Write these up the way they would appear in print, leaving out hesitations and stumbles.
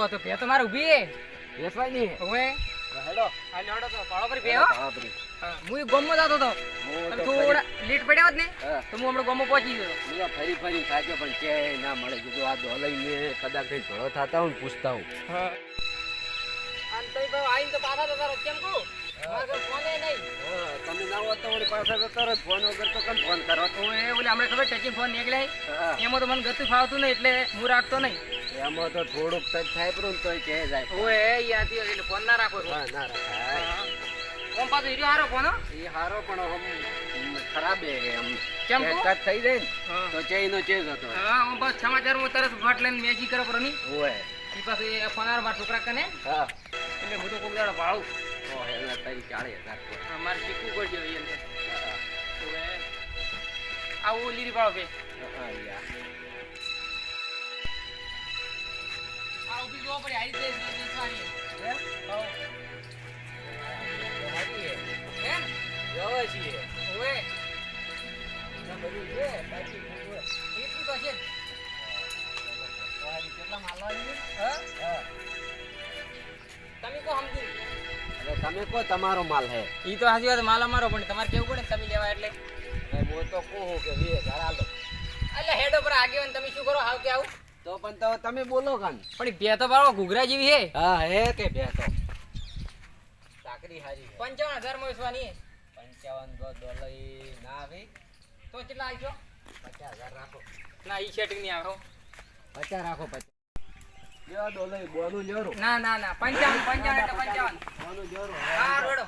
તો ભે તો મારે ઊભી હે બેસવાય નહીં ઓએ હેડો હાલ હેડો તો પાળો પર બેહો બાપરી હું ગોમમાં જાતો તો અને થોડા લેટ પડ્યા હોત ને હા. તો હું હમણાં ગોમમાં પહોંચી ગયો બીજા ફરી ફરી થાક્યો પણ ક્યાંય ના મળે કીધું આ દોલઈને કદાચ કઈ ઘોડો થતા હું પૂછતા હું હા અને તઈ ભાઈ આઈને તો પાછા જતા રહો કેમ કહું મારે કોઈ ફોને નહીં તમે ના હોત તો વળી પાછા જતો રહો ફોન વગર તો કેમ ફોન કરો તો એ ઓલે હમણાં ખબર ટચિંગ ફોન નીકળ્યા હા. એમાં તો મને ગતું ફાવતું નહીં એટલે હું રાખતો નહીં એમાં તો થોડુંક ટચ થાય પણ તોય કહે જાય ઓએ યાદી એટલે ફોન ના રાખો હા ના રાખાય ઓમ પાછો હીરો હારો ફોન હો એ હારો પણ આમ ખરાબ હે આમ કેમ કહું? ટચ થઈ જાય ને હા. તો ચેઈનો ચેજ હતો હા ઓમ પાછો સમાચારમાં તરત ફાટ લઈને મેસી કરો પર નહીં ઓય ઈ પાસે એ ફોન હારો મારા છોકરા કને હા એટલે હું તો કોક દાડો ભાળું ઓ એના તારી 40,000 હા, મારે શીખવું પડશે એમ હવે આવું લીરી પાડો બે હા યાર આ ઊભી જોવા પડે આઈ દે દેસવાની એમ જવા છીએ ઓએ આ બધું છે બાકી બધું એટલું તો છે જ. કેટલા માલવાની હા હા તમે કો સમજુ અરે તમે કો તમારો માલ હે ઈ તો હાજી વાત માલ અમારો પણ તમારે કેવું પડે ને તમે લેવા એટલે હું તો કહું કે 20,000 આલો એટલે હેડ ઉપર આગેવાન તમે શું કરો હાવ કે આવું તો પણ તો તમે બોલો કાન પણ ઈ બે તો બાળો ઘૂઘરા જેવી હે હા હે કે બે તો ચાકરી હારી 55,000 માં વેચવાની હે. 55 $, ના આવે તો કેટલા આવશો 50,000 રાખો ના ઈ સેટિંગ નહીં આવો 50 રાખો 50 લ્યો $, બોનું લ્યો ના ના ના 55 એટલે 55 બોનું લ્યો હા રોડો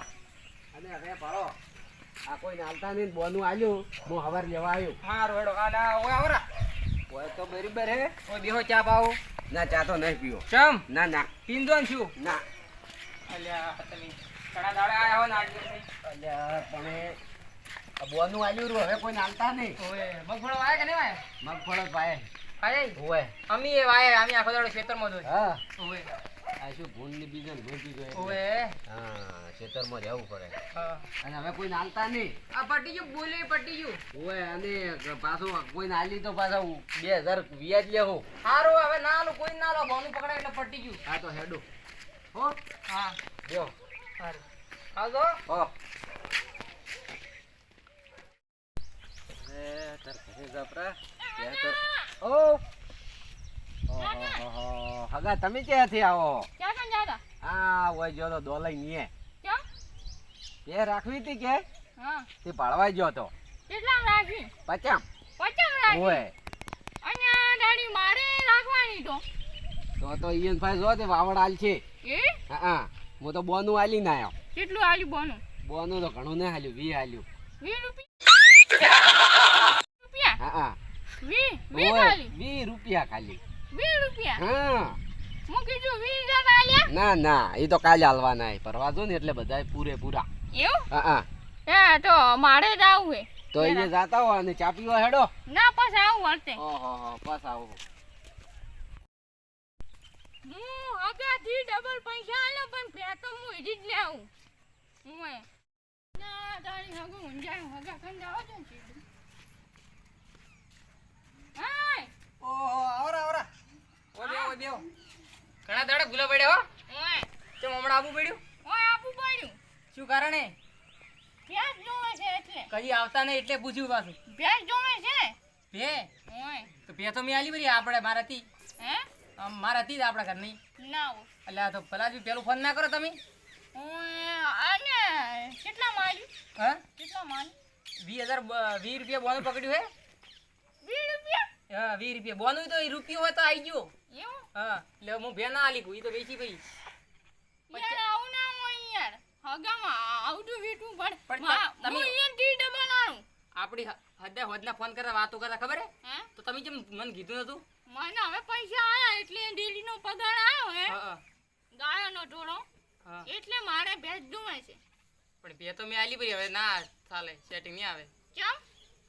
અને હવે ભાળો આ કોઈને હાલતા નહીં બોનું આલ્યું હું હવાર લેવા આવ્યો હા રોડો આ ના ઓય આવરા ઓય તો બરાબર હે ઓય બેહો ચા પાવો ના ચા તો નહીં પીવો ચમ ના ના પીંદો ને શું ના અલ્યા તમે ઘણા દાડે આયા હો ને આટલે અલ્યા પણ આ બોનું આલ્યું રહ્યું હવે કોઈને હાલતા નહીં ઓય મગફળો વાયા કે નહીં વાયા મગફળો પાય આય ઓય અમી એ વાયા અમે આખો દાડો ખેતરમાં જોઈ હા ઓય આ શું ભૂંડ ની બીજન ભૂંડી ગયો ઓય હા ખેતરમાં રહેવું પડે હા અને હવે કોઈને હાલતા નહીં આ પટી ગયું બોલે પટી ગયું ઓય અને પાછું કોઈને હાલી તો પાછા 2,000 વ્યાજ લેવો હારું હવે ના લો કોઈ ના લો બોનું પકડાય એટલે પટી ગયું હા તો હેડો હો હા જો હારું આવજો હો એ તાર ઘરે જાપરા ત્યાં તો ઓ ઓહો હગા તમે ક્યાંથી આવો ક્યાં જાતા આ ઓય જો તો $, નીએ ક્યાં તે રાખવી હતી કે હા તે પાળવા ગયો તો કેટલા રાખી 50 50 રાખી ઓય અને દાડી મારે રાખવાની તો ઈયન ભાઈ જો તે વાવડ હાલ છે એ હા હું તો બોનું હાલી ના આવ્યો કેટલું આલી બોનું બોનું તો ઘણું નહીં હાલ્યું 20 હાલ્યું 20 રૂપિયા હા 20 ઓય, ખાલી 20 રૂપિયા ખાલી 20 રૂપિયા હા હું કીધું 20,000 આલ્યા ના ના એ તો કાલે હાલવાના હે પરવા જો ને એટલે બધા પૂરેપૂરા એવું હા હે તો મારે જ આવું હે તો અહીંયા જાતા હો અને ચા પીવા હેડો ના પછી આવું વર્તે ઓહો પાસ આવો હું હગાથી ડબલ પૈસા આલો પણ પે તો હું ઈજી જ લેવું હું ના તારી હગું ઊંઝાય હગા કન જાવ છે સીધું હાય ઓહો આવરા આવરા ઓય બેહો ઘણા દાડા ગુલા પડ્યા હો ઓય ચમ હમણાં આબુ પડ્યું ઓય આપું પડ્યું શું કારણે ભેંસ જોવે છે એટલે કદી આવતા નહીં એટલે પૂછ્યું પાછું ભેંસ જોવે છે ભે ઓય તો ભે તો મેં આલી બરી આપણે મારાથી હે મારાથી જ આપણા ઘર નહીં ના હોય એટલે આ તો પેલા બી પેલું ફોન ના કરો તમે ઓય આને કેટલા માલ્યું હા કેટલા માલ્યું 20 રૂપિયા બોનું પકડ્યું હે 20 રૂપિયા હા 20 રૂપિયા બોનું તો એ રૂપિયો હોય તો આવી ગયો એવું હા એટલે હું ભે ના આલી એ તો વેચી ભાઈ યાર આવું ના હોય યાર હગામાં આવડું વીટું પણ પણ તમે- હું ઈએનટી ડબલ આનું આપણી હદે હોદના ફોન કરતા વાતો કરતા ખબર હે હે તો તમે કેમ મને કીધું નતું મને હવે પૈસા આયા એટલે ડેલીનો પગાર આવ્યો હે હા ગાયોનો ટોળો હા એટલે મારે ભેંસ જોવે છે પણ ભે તો મેં આલી બરી હવે ના ચાલે સેટિંગ નહીં આવે કેમ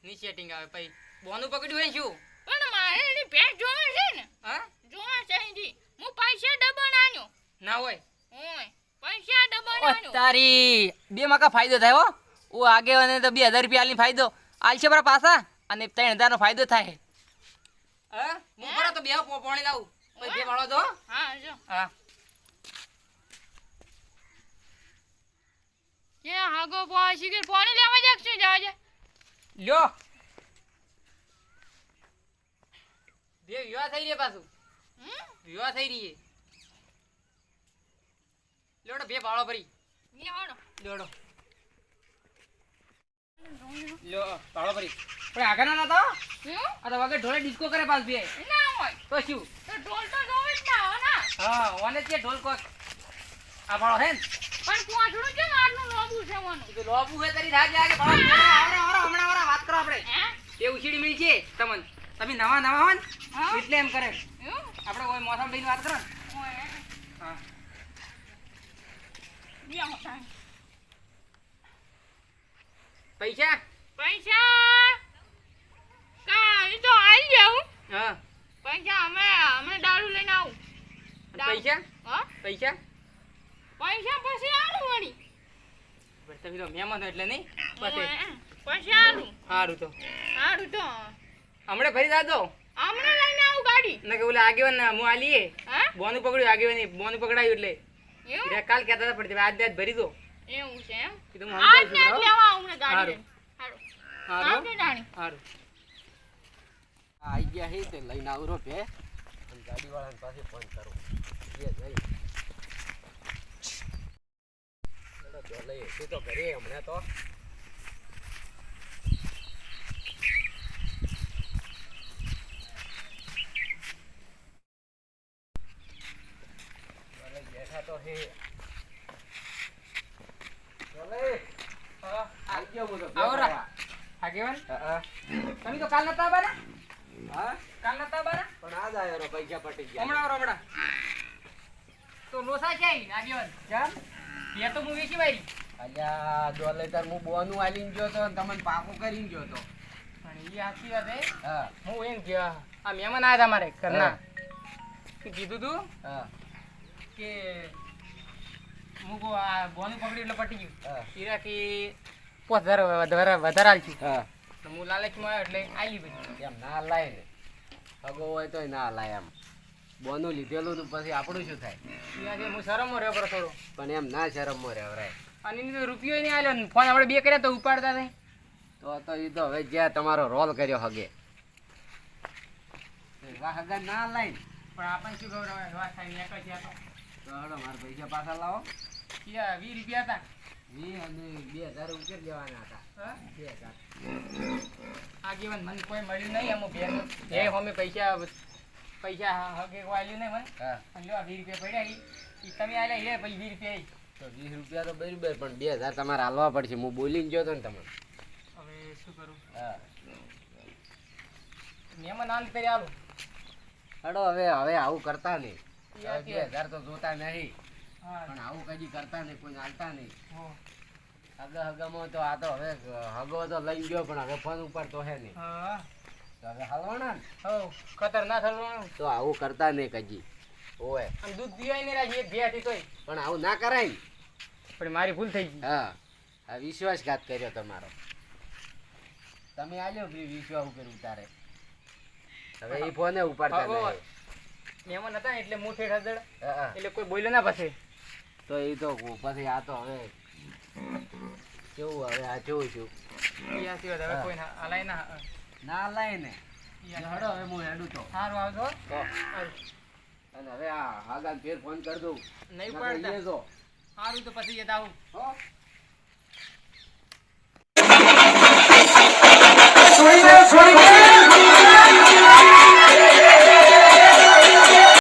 ની સેટિંગ આવે પછી બોનું પકડ્યું હે શું પણ મારે એની ભેંસ જોવે છે ને હા જોવે છે જી હું પૈસા ડબલ આન્યો ના હોય ઓય પૈસા ડબલ ઓ આન્યો તારી બે માકા ફાયદો થાય હો ઓ આગે અને તો 2000 રૂપિયા આલીને ફાયદો આલશે બરા પાછા અને 3000 નો ફાયદો થાય હા હું કરો તો બે પોણી લાવું ઓય બે વાળો તો હા જો હા કે હાગો પાછી કે પાણી લેવા જાક છું જાજે લ્યો બે વિવાહ થઈ રહી પાછું વિવાહ થઈ રહી લોડો બે ભાળો ભરી લેવાનો લોડો લ્યો ભાળો ભરી પણ આગળ ના તો આ તો વગર ઢોલે ડિસ્કો કરે પાછ બે ના હોય તો શું તો ઢોલ તો જોવે જ ના હો ના હા ઓને જે ઢોલ કોક આ ભાળો હે ને પણ પોંચડું કેમ આટલું લોબું છે મને તો લોબુ હે તારી રાજ લાગે ભાળો આવરો હમણાં વાત કરો આપણે હે એ ઉછીડી મળી છે તમને તમે નવા નવા હો ને હા એટલે એમ કરે એવું આપણે કોઈ મોસમ લઈને વાત કરો ને ઓય હા લ્યો તાણ પૈસા પૈસા કા ઈ તો આવી જાઉં હા પૈસા અમે દારૂ લઈને આવું અને પૈસા હા પૈસા પૈસા પછી આલું વળી બસ તમે તો મહેમાન એટલે નહીં પછી પછી આલું સારું તો સારું તો હમણાં ફરી જાજો હમણાં લઈને આવું ગાડી ના કે ઓલા આગેવાન ને હું આલીએ હા બોનું પકડ્યું આગેવાની બોનું પકડાયું એટલે એવું એટલે કાલ કહેતા હતા પડતી આજ આજ ભરી દો એવું છે એમ કીધું હું આજ સમજાવું ને છું લેવા આવું ને ગાડી લઈને સારું સારું સારું જાણી સારું આઈ ગયા હે તે લઈને આવરો પે અને ગાડીવાળાને પાસે ફોન કરું એ જઈ લઈ હશે તો ઘરે હમણાં તો બેઠા તો હે હા આવી ગયો હું તો આવરા આગેવાન હા તમે તો કાલ નતા બારા હા કાલ નતા બારા પણ આજ આવ્યો રો પૈસા પટી ગયા હમણાં આવરો હમણાં તો લોસા ક્યાંય આગેવાન કેમ બે તો હું વેચી વાળી અલ્યા ડોલેટર હું બોનું આલીને ગયો તો તમને પાકું કરીને ગયો તો પણ એ સાચી વાત હે હા હું એમ કે આ મહેમાન આવ્યા હતા મારે ઘરના કે કીધું તું હા કે હું કહું આ બોનું પકડ્યું એટલે પટી ગયું હા હીરા કે 5000 વધારે આલશું હા તો હું લાલચમાં આવ્યો એટલે આલી બધી એમ ના લાય ને અગો હોય તોય ના લાય એમ બોનું લીધેલું તો પછી આપણું શું થાય ત્યાંથી હું શરમમાં રહ્યો પર થોડો પણ એમ ના શરમમાં રહેવરાય અને એની તો રૂપિયો નહીં આલ્યો ને ફોન આપણે બે કર્યા તો ઉપાડતા નહીં તો એ તો હવે જ્યાં તમારો રોલ કર્યો હગે વાહ હગા ના લાય ને. પણ આપણને શું ખબર હવે વાત થાય ને એક જ હતો તો હડો મારા પૈસા પાછા લાવો ત્યાં 20 રૂપિયા હતા 20 અને 2000 ઉકેલ દેવાના હતા હા 2000 આગેવાન મને કોઈ મળ્યું નહીં અમુક બેન એ અમે પૈસા હગે વાલ્યું નહીં મને હા અને લો 20 રૂપિયા પડ્યા ઈ તમે આલ્યા એ પછી 20 રૂપિયા તો 20 રૂપિયા તો બરાબર પણ 2000 તમારે હાલવા પડશે હું બોલીને ગયો તો ને તમને હવે શું કરું હા મહેમાન આલ કરી આલું હડો હવે આવું કરતા નહીં ઈ સાચી વાત. 2000 તો જોતા નહીં હા પણ આવું કદી કરતા નહીં કોઈ હાલતા નહીં હો. હગામાં તો આ તો હવે હગો તો લઈ ગયો પણ હવે ફોન ઉપર તો હે નહીં હા તો હવે હાલવાના ને હો ખતરનાક હલવાનું તો આવું કરતા નહીં કજી ઓય અને દૂધ પીવાય નહીં રાજી એક બે હતી તોય પણ આવું ના કરાય ને પણ મારી ભૂલ થઈ ગઈ હા આ વિશ્વાસઘાત કર્યો તમારો તમે આલ્યો વિશ્વાસ ઉપર ઉતારે હવે એ ફોને ઉપાડતા હવે નહીં મહેમાન હતા ને એટલે હું ઠેઠ હદડ હા, એટલે કોઈ બોલ્યો ના પછી તો એ તો પછી આ તો હવે કેવું હવે આ જોઉં છું ઈ સાચી વાત હવે કોઈ ના હલાય ના ના લાય ને ઈ સાચી વાત. હડો હવે હું હેડું તો સારું આવજો હો. તો, અને હવે આ હાગાને ફેર ફોન કરી દઉં નહીં નકર પડતા ઈ જો. સારું તો પછી જતા આવું હો છોડી દે